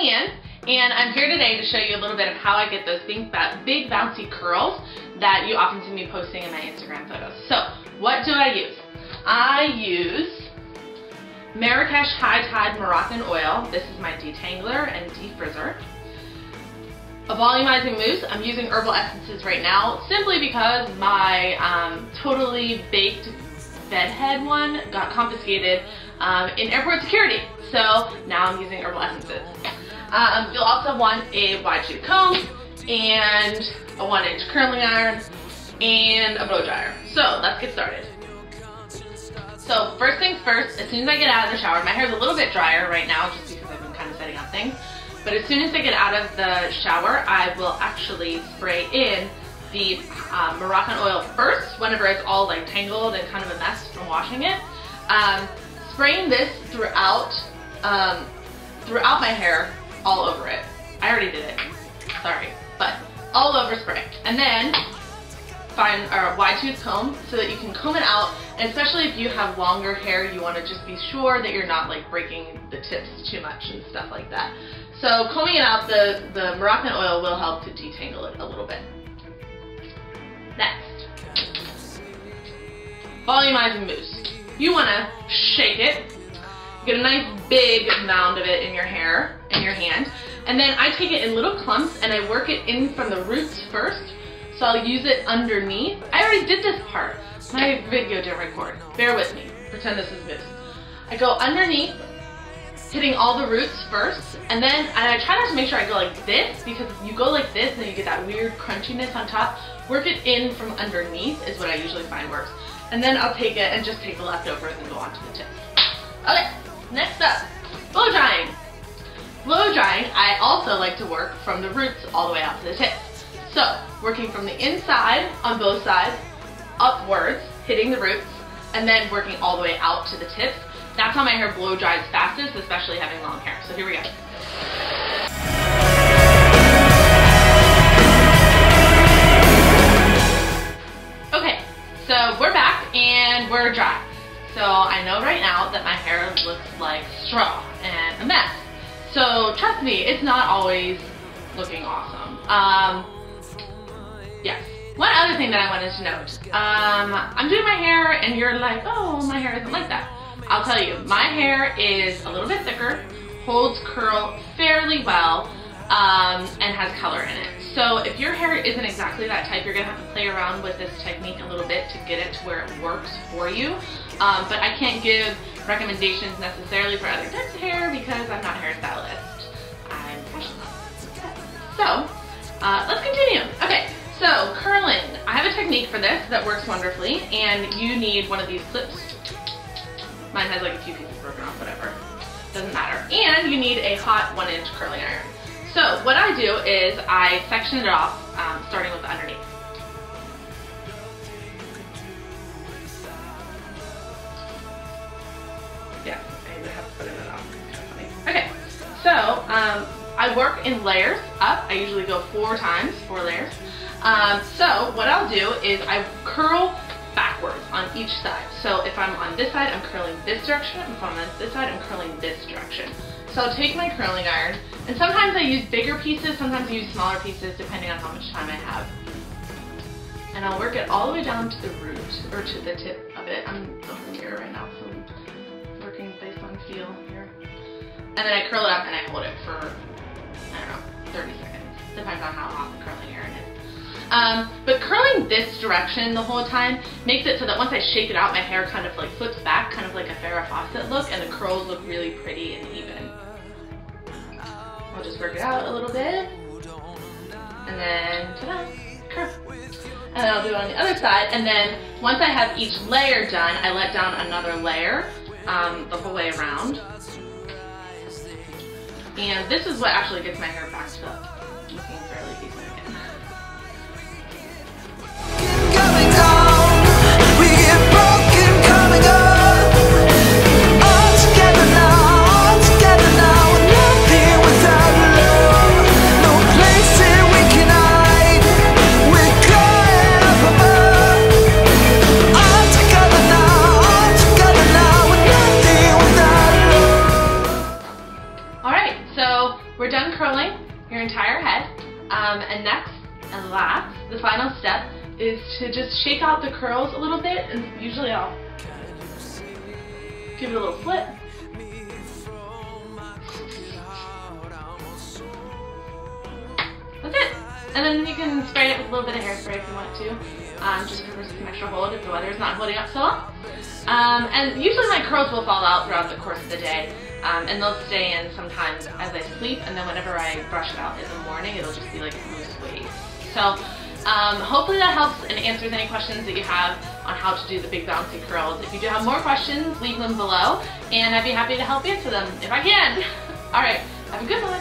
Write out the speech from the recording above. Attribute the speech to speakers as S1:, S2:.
S1: Leanne, and I'm here today to show you a little bit of how I get those big bouncy curls that you often see me posting in my Instagram photos. So, what do I use? I use Marrakesh High Tide Moroccan Oil. This is my detangler and defrizzer. A volumizing mousse. I'm using herbal essences right now simply because my totally baked bedhead one got confiscated in airport security. So now I'm using herbal essences. You'll also want a wide tooth comb and a 1-inch curling iron and a blow dryer. So let's get started. So first things first, as soon as I get out of the shower, my hair's a little bit drier right now just because I've been kind of setting up things. But as soon as I get out of the shower, I will actually spray in the Moroccan oil first, whenever it's all like tangled and kind of a mess from washing it. Spraying this throughout my hair, all over it. I already did it, sorry, but all over spray. And then find a wide tooth comb so that you can comb it out, and especially if you have longer hair, you want to just be sure that you're not like breaking the tips too much and stuff like that. So combing it out, the Moroccan oil will help to detangle it a little bit. Next, volumizing mousse. You want to shake it, get a nice big mound of it in your hair, in your hand, and then I take it in little clumps and I work it in from the roots first. So I'll use it underneath. I already did this part. My video didn't record. Bear with me. Pretend this is mousse. I go underneath, hitting all the roots first, and then I try not to make sure I go like this, because if you go like this, then you get that weird crunchiness on top. Work it in from underneath is what I usually find works. And then I'll take it and just take the leftovers and go onto the tips. Okay, next up, blow drying. Blow drying, I also like to work from the roots all the way out to the tips. So, working from the inside on both sides, upwards, hitting the roots, and then working all the way out to the tips. That's how my hair blow dries fastest, especially having long hair. So here we go. Okay, so we're back and we're dry. So I know right now that my hair looks like straw and a mess. So trust me, it's not always looking awesome. Yes. One other thing that I wanted to note. I'm doing my hair and you're like, oh, my hair isn't like that. I'll tell you, my hair is a little bit thicker, holds curl fairly well, and has color in it. So if your hair isn't exactly that type, you're gonna have to play around with this technique a little bit to get it to where it works for you. But I can't give recommendations necessarily for other types of hair because I'm not a hairstylist. I'm professional. So, let's continue. Okay, so curling. I have a technique for this that works wonderfully, and you need one of these clips. Mine has like a few pieces broken off, whatever. Doesn't matter. And you need a hot 1-inch curling iron. So what I do is I section it off, starting with the underneath. Yeah, I have to put it off. Okay, so I work in layers up. I usually go 4 times, 4 layers. So what I'll do is I curl backwards on each side. So if I'm on this side, I'm curling this direction. If I'm on this side, I'm curling this direction. So I'll take my curling iron, and sometimes I use bigger pieces, sometimes I use smaller pieces, depending on how much time I have. And I'll work it all the way down to the root, or to the tip of it. I'm over here right now, so I'm working based on feel here. And then I curl it up and I hold it for, I don't know, 30 seconds. Depends on how hot the curling iron is. But curling this direction the whole time makes it so that once I shake it out, my hair kind of like flips back, kind of like a Farrah Fawcett look, and the curls look really pretty and even. I'll just work it out a little bit, and then ta-da, curl. And then I'll do it on the other side, and then once I have each layer done, I let down another layer the whole way around. And this is what actually gets my hair back to looking fairly decent again. relax, the final step is to just shake out the curls a little bit, and usually I'll give it a little flip. That's it. And then you can spray it with a little bit of hairspray if you want to, just for some extra hold if the weather is not holding up so well. And usually my curls will fall out throughout the course of the day, and they'll stay in sometimes as I sleep, and then whenever I brush it out in the morning, it'll just be like loose waves. So hopefully that helps and answers any questions that you have on how to do the big bouncy curls. If you do have more questions, leave them below, and I'd be happy to help answer them if I can. Alright, have a good one.